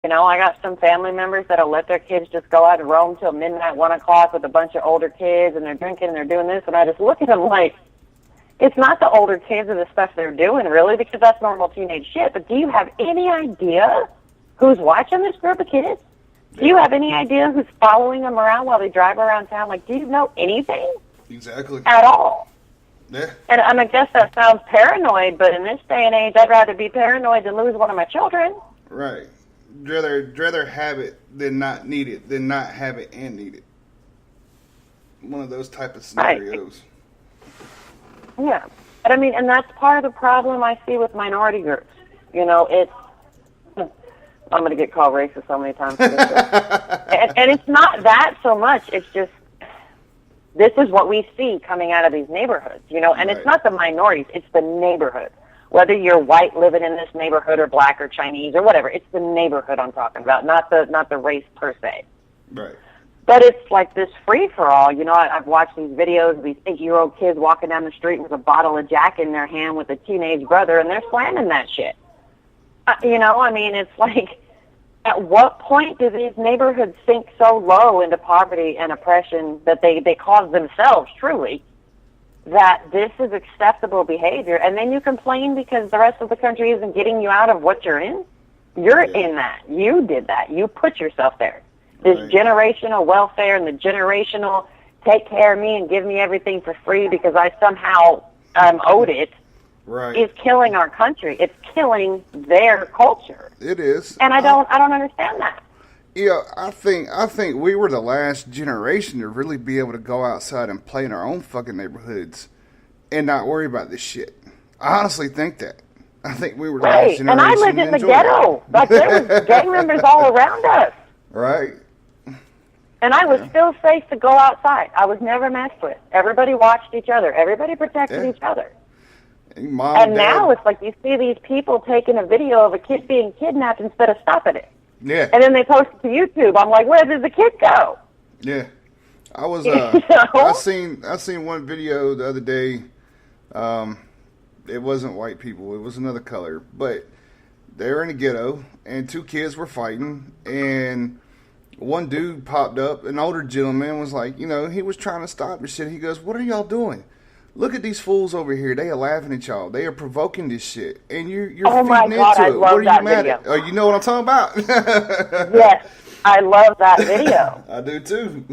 You know, I got some family members that'll let their kids just go out and roam till midnight, 1 o'clock with a bunch of older kids, and they're drinking and they're doing this, and I just look at them like, it's not the older kids and the stuff they're doing, really, because that's normal teenage shit, but do you have any idea who's watching this group of kids? Do you have any idea who's following them around while they drive around town? Like, do you know anything? Exactly. At all. Yeah. And I guess that sounds paranoid, but in this day and age, I'd rather be paranoid than lose one of my children. Right. Rather have it than not need it, than not have it and need it. One of those type of scenarios. Right. Yeah. But I mean, and that's part of the problem I see with minority groups. You know, I'm going to get called racist so many times for this. and it's not that so much. It's just, this is what we see coming out of these neighborhoods, you know, and It's not the minorities, it's the neighborhood. Whether you're white living in this neighborhood or black or Chinese or whatever, it's the neighborhood I'm talking about, not the race per se. Right. But it's like this free-for-all. You know, I've watched these videos of these 8-year-old kids walking down the street with a bottle of Jack in their hand with a teenage brother, and they're slamming that shit. You know, I mean, it's like, at what point do these neighborhoods sink so low into poverty and oppression that they cause themselves, truly, that this is acceptable behavior, and then you complain because the rest of the country isn't getting you out of what you're in? You're in that. You did that. You put yourself there. This generational welfare and the generational take care of me and give me everything for free because I somehow owed it is killing our country. It's killing their culture. It is. And I don't understand that. Yeah, I think we were the last generation to really be able to go outside and play in our own fucking neighborhoods and not worry about this shit. I honestly think that. I think we were the last generation. And I lived in the ghetto. Like, there was gang members all around us. Right. And I was still safe to go outside. I was never messed with. Everybody watched each other. Everybody protected each other. And now it's like you see these people taking a video of a kid being kidnapped instead of stopping it. Yeah. And then they post it to YouTube. I'm like, where did the kid go? Yeah. I was I seen one video the other day. It wasn't white people, it was another color, but they were in a ghetto and 2 kids were fighting, and one dude popped up, an older gentleman was like, you know, he was trying to stop this shit. He goes, "What are y'all doing? Look at these fools over here. They are laughing at y'all. They are provoking this shit. And you're feeding into it. What are you mad at?" Oh, you know what I'm talking about? Yes, I love that video. I do too.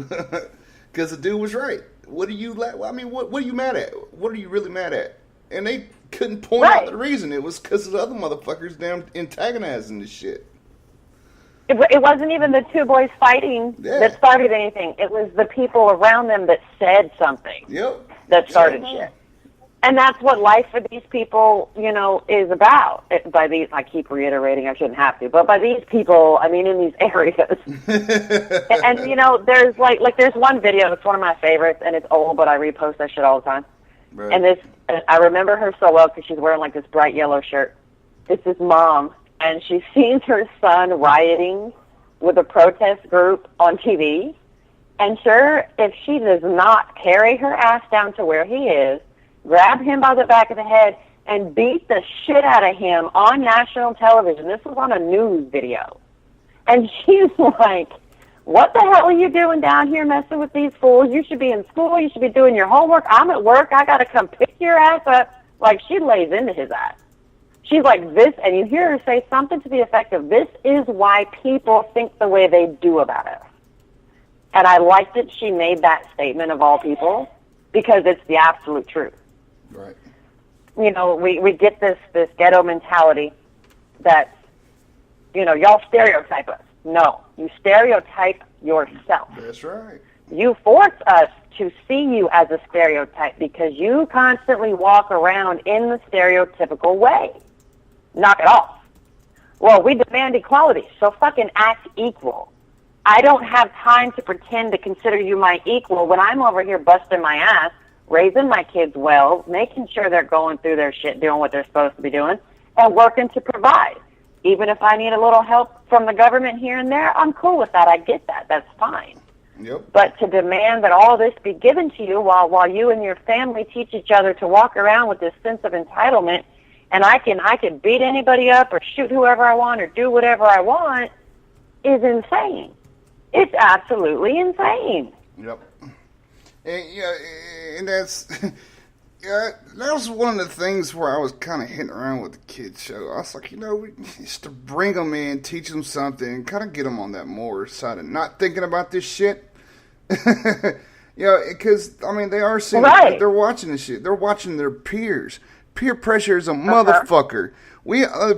Because the dude was right. What are you what are you mad at? What are you really mad at? And they couldn't point out the reason. It was because of the other motherfuckers damn antagonizing this shit. It wasn't even the 2 boys fighting that started anything. It was the people around them that said something that started shit. And that's what life for these people, you know, is about. By these, I keep reiterating, I shouldn't have to, but by these people, I mean in these areas. and you know, there's there's one video, it's one of my favorites, and it's old, but I repost that shit all the time. Right. And I remember her so well because she's wearing like this bright yellow shirt. It's this mom, and she sees her son rioting with a protest group on TV. And sure, if she does not carry her ass down to where he is, grab him by the back of the head, and beat the shit out of him on national television. This was on a news video. And she's like, "What the hell are you doing down here messing with these fools? You should be in school. You should be doing your homework. I'm at work. I got to come pick your ass up." Like, she lays into his ass. She's like, this, and you hear her say something to the effect of, "This is why people think the way they do about us." And I liked that she made that statement of all people because it's the absolute truth. Right. You know, we get this ghetto mentality that, you know, y'all stereotype us. No, you stereotype yourself. That's right. You force us to see you as a stereotype because you constantly walk around in the stereotypical way. Knock it off. Well, we demand equality, so fucking act equal. I don't have time to pretend to consider you my equal when I'm over here busting my ass, raising my kids well, making sure they're going through their shit, doing what they're supposed to be doing, and working to provide. Even if I need a little help from the government here and there, I'm cool with that. I get that. That's fine. Yep. But to demand that all this be given to you while you and your family teach each other to walk around with this sense of entitlement, and I can beat anybody up or shoot whoever I want or do whatever I want, is insane. It's absolutely insane. Yep. And, and that's... Yeah, that was one of the things where I was kind of hitting around with the kids show. I was like, just to bring them in, teach them something, and kind of get them on that more side of not thinking about this shit. Because, they are seeing it. They're watching this shit. They're watching their peers. Peer pressure is a motherfucker.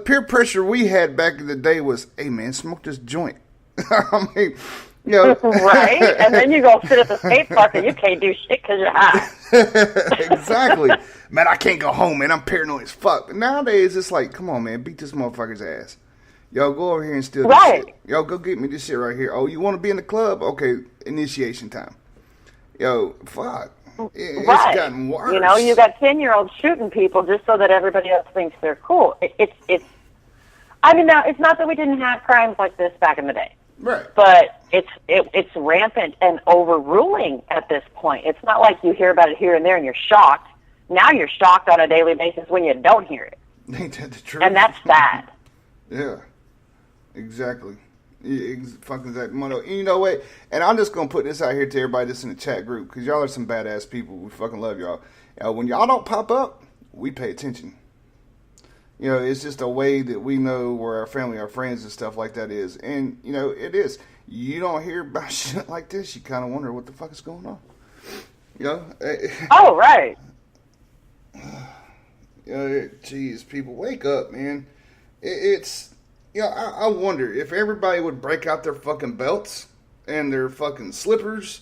Peer pressure we had back in the day was, hey, man, smoke this joint. Right? And then you go sit at the skate park and you can't do shit because you're high. Exactly. Man, I can't go home, man. I'm paranoid as fuck. But nowadays, it's like, come on, man. Beat this motherfucker's ass. Yo, go over here and steal this shit. Yo, go get me this shit right here. Oh, you want to be in the club? Okay, initiation time. Yo, fuck. It's gotten worse. You got 10-year-olds shooting people just so that everybody else thinks they're cool. Now, it's not that we didn't have crimes like this back in the day. Right. But it's rampant and overruling at this point. It's not like you hear about it here and there and you're shocked. Now you're shocked on a daily basis when you don't hear it. Ain't that the truth? And that's bad. Yeah. Exactly. Fucking that motto. And you know what? And I'm just gonna put this out here to everybody that's in the chat group, because y'all are some badass people. We fucking love y'all. When y'all don't pop up, we pay attention. It's just a way that we know where our family, our friends, and stuff like that is. And, it is. You don't hear about shit like this, you kind of wonder what the fuck is going on. Oh, right. Jeez, people, wake up, man. I wonder if everybody would break out their fucking belts and their fucking slippers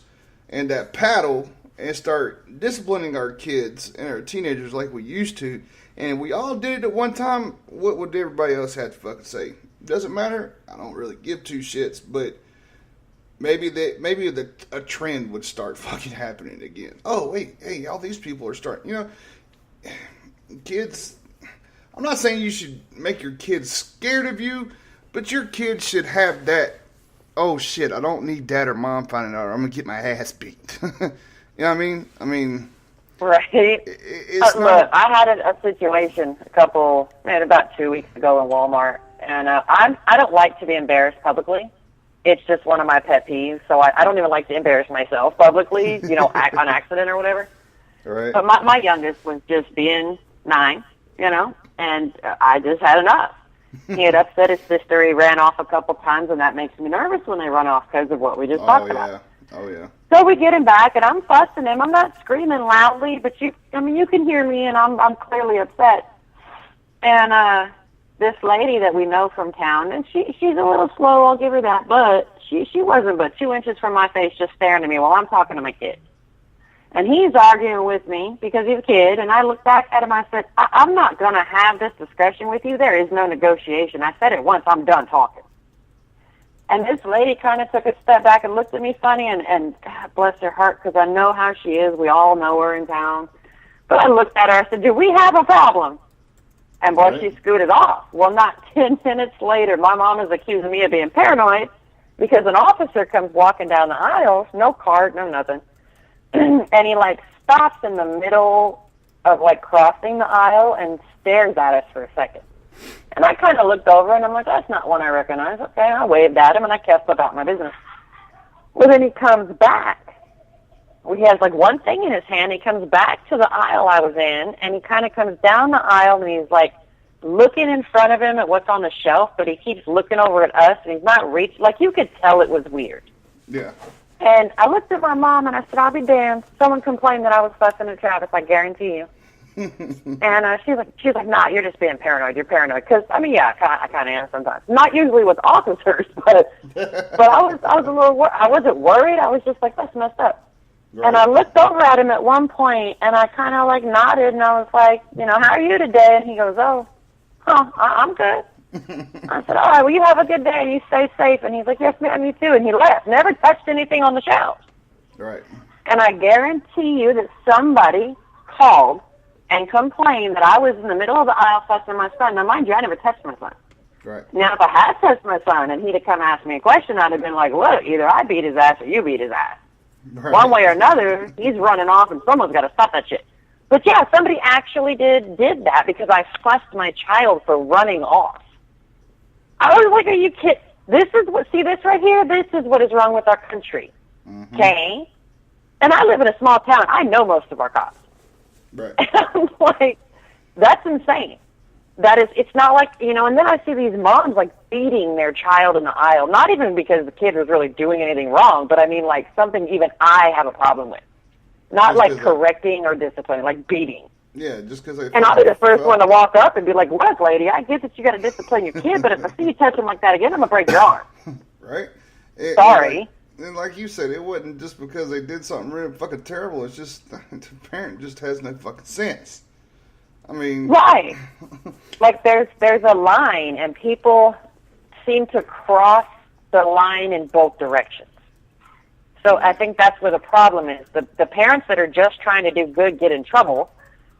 and that paddle and start disciplining our kids and our teenagers like we used to, and we all did it at one time, what would everybody else have to fucking say? Doesn't matter. I don't really give two shits, but maybe a trend would start fucking happening again. Oh, wait, hey, all these people are starting, kids, I'm not saying you should make your kids scared of you, but your kids should have that, oh shit, I don't need dad or mom finding out, or I'm going to get my ass beat. You know what I mean? Right. Look, I had a situation about 2 weeks ago in Walmart, and I don't like to be embarrassed publicly. It's just one of my pet peeves, so I don't even like to embarrass myself publicly, on accident or whatever. Right. But my youngest was just being 9, and I just had enough. He had upset his sister. He ran off a couple times, and that makes me nervous when they run off because of what we just talked about. Oh, yeah. So we get him back, and I'm fussing him. I'm not screaming loudly, but you can hear me, and I'm clearly upset. And this lady that we know from town, and she's a little slow, I'll give her that, but she wasn't but 2 inches from my face just staring at me while I'm talking to my kid. And he's arguing with me because he's a kid, and I looked back at him, I said, I'm not going to have this discussion with you. There is no negotiation. I said it once, I'm done talking. And this lady kind of took a step back and looked at me funny, and God bless her heart, because I know how she is. We all know her in town. But I looked at her, I said, do we have a problem? And boy, she scooted off. Well, not 10 minutes later, my mom is accusing me of being paranoid because an officer comes walking down the aisle, no card, no nothing. And he, stops in the middle of, crossing the aisle and stares at us for a second. And I kind of looked over, and I'm like, that's not one I recognize. Okay, I waved at him, and I kept about my business. Well, then he comes back. He has, one thing in his hand. He comes back to the aisle I was in, and he kind of comes down the aisle, and he's, looking in front of him at what's on the shelf, but he keeps looking over at us, and he's not reaching. You could tell it was weird. Yeah. And I looked at my mom, and I said, I'll be damned. Someone complained that I was fussing at Travis, I guarantee you. And she's like, nah, you're just being paranoid. You're paranoid. Because, I kind of am sometimes. Not usually with officers, but I was a little I wasn't worried. I was just like, that's messed up. Right. And I looked over at him at one point, and I kind of, nodded, and I was like, how are you today? And he goes, I'm good. I said, all right, well, you have a good day, and you stay safe. And he's like, yes, ma'am, you too. And he left. Never touched anything on the shelves. Right. And I guarantee you that somebody called and complained that I was in the middle of the aisle fussing my son. Now, mind you, I never touched my son. Right. Now, if I had touched my son and he'd have come ask me a question, I'd have been like, look, either I beat his ass or you beat his ass. Right. One way or another, he's running off, and someone's got to stop that shit. But, yeah, somebody actually did that because I fussed my child for running off. I was like, are you kidding? This is what, see this right here? This is what is wrong with our country. Okay? And I live in a small town. I know most of our cops. Right. And I'm like, that's insane. That is, it's not like, you know, and then I see these moms, like, beating their child in the aisle. Not even because the kid was really doing anything wrong, but I mean, like, something even I have a problem with. Not just like correcting or disciplining, like beating. Yeah, just because they... And I'll be the first one to walk up and be like, look, lady, I get that you got to discipline your kid, but if I see you touch him like that again, I'm going to break your arm. Right? Sorry. And like you said, it wasn't just because they did something really fucking terrible. It's just the parent just has no fucking sense. I mean... Right. Like, there's a line, and people seem to cross the line in both directions. So I think that's where the problem is. The parents that are just trying to do good get in trouble,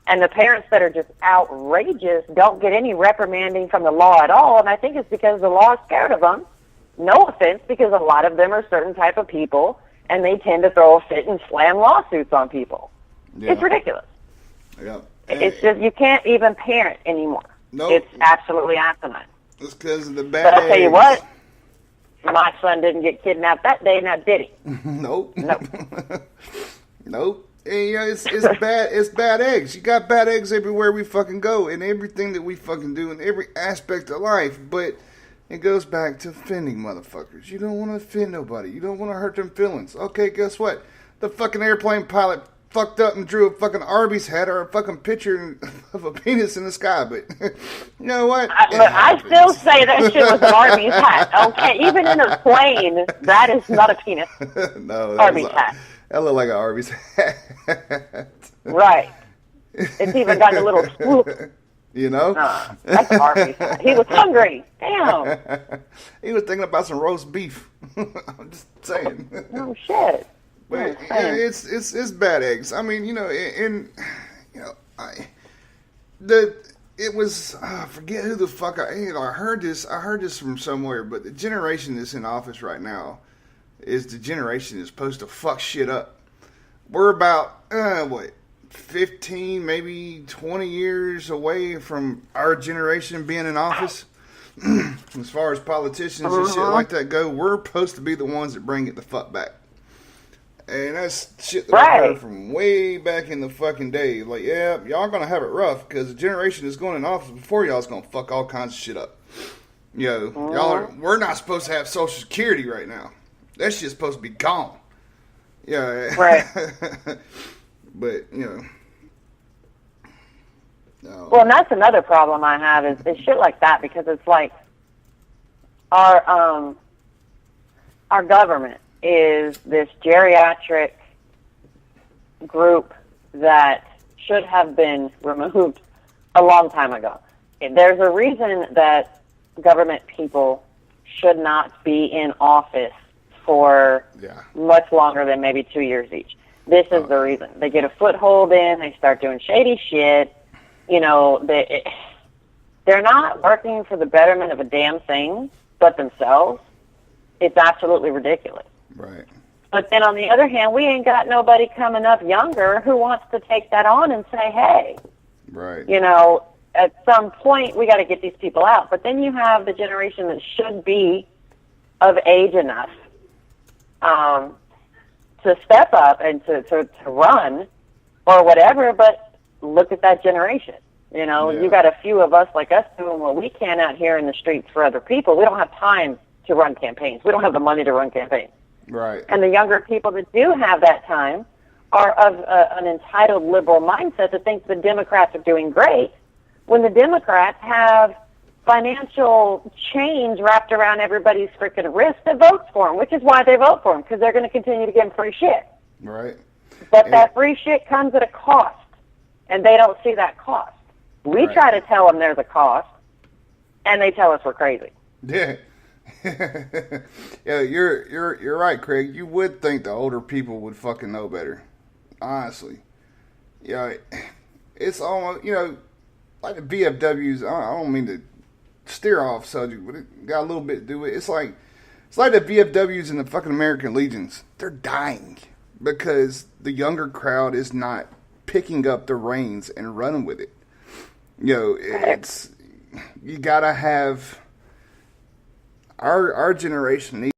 and the parents that are just outrageous don't get any reprimanding from the law at all, and I think it's because the law is scared of them. No offense, because a lot of them are certain type of people, and they tend to throw a fit and slam lawsuits on people. Yeah. It's ridiculous. Yeah. It's just, you can't even parent anymore. Nope. It's absolutely asinine. It's because of the bad But I'll tell you what, my son didn't get kidnapped that day, now did he? Nope. Nope. Nope. And, you know, it's bad. It's bad eggs. You got bad eggs everywhere we fucking go, in everything that we fucking do, in every aspect of life. But it goes back to offending motherfuckers. You don't want to offend nobody. You don't want to hurt them feelings. Okay, guess what? The fucking airplane pilot fucked up and drew a fucking Arby's hat or a fucking picture of a penis in the sky. But you know what? I still say that shit was an Arby's hat. Okay, even in a plane, that is not a penis. No, Arby's hat. That looked like an Arby's hat. Right. It's even got a little swoop. You know? That's Arby's hat. He was hungry. Damn. He was thinking about some roast beef. I'm just saying. Oh, shit. But it's bad eggs. I mean, you know, and you know, I forget who the fuck I heard this. I heard this from somewhere, but the generation that's in office right now is the generation that's supposed to fuck shit up. We're about 15, maybe 20 years away from our generation being in office. As far as politicians and shit like that go, we're supposed to be the ones that bring it the fuck back. And that's shit that I heard from way back in the fucking day. Like, yeah, y'all gonna have it rough because the generation that's going in office before y'all's gonna fuck all kinds of shit up. You know, we're not supposed to have Social Security right now. That shit's supposed to be gone. Yeah. Right. But, you know. No. Well, and that's another problem I have is shit like that, because it's like our government is this geriatric group that should have been removed a long time ago. There's a reason that government people should not be in office for much longer than maybe 2 years each. This is the reason. They get a foothold in, they start doing shady shit. You know, they're not working for the betterment of a damn thing but themselves. It's absolutely ridiculous. Right. But then on the other hand, we ain't got nobody coming up younger who wants to take that on and say, hey, right. You know, at some point we got to get these people out. But then you have the generation that should be of age enough to step up and to run or whatever, but look at that generation. You know, you got a few of us like us doing what we can out here in the streets for other people. We don't have time to run campaigns. We don't have the money to run campaigns. Right. And the younger people that do have that time are of an entitled liberal mindset that think the Democrats are doing great when the Democrats have financial chains wrapped around everybody's freaking wrist that votes for them, which is why they vote for them, because they're going to continue to give them free shit. Right. But that free shit comes at a cost, and they don't see that cost. We try to tell them there's a cost, and they tell us we're crazy. Yeah. Yeah, you're right, Craig. You would think the older people would fucking know better. Honestly. Yeah, it's almost, you know, like the VFWs, I don't mean to steer off subject, but it got a little bit to do with it. It's like the VFWs and the fucking American Legions. They're dying because the younger crowd is not picking up the reins and running with it. You know, you gotta have, our generation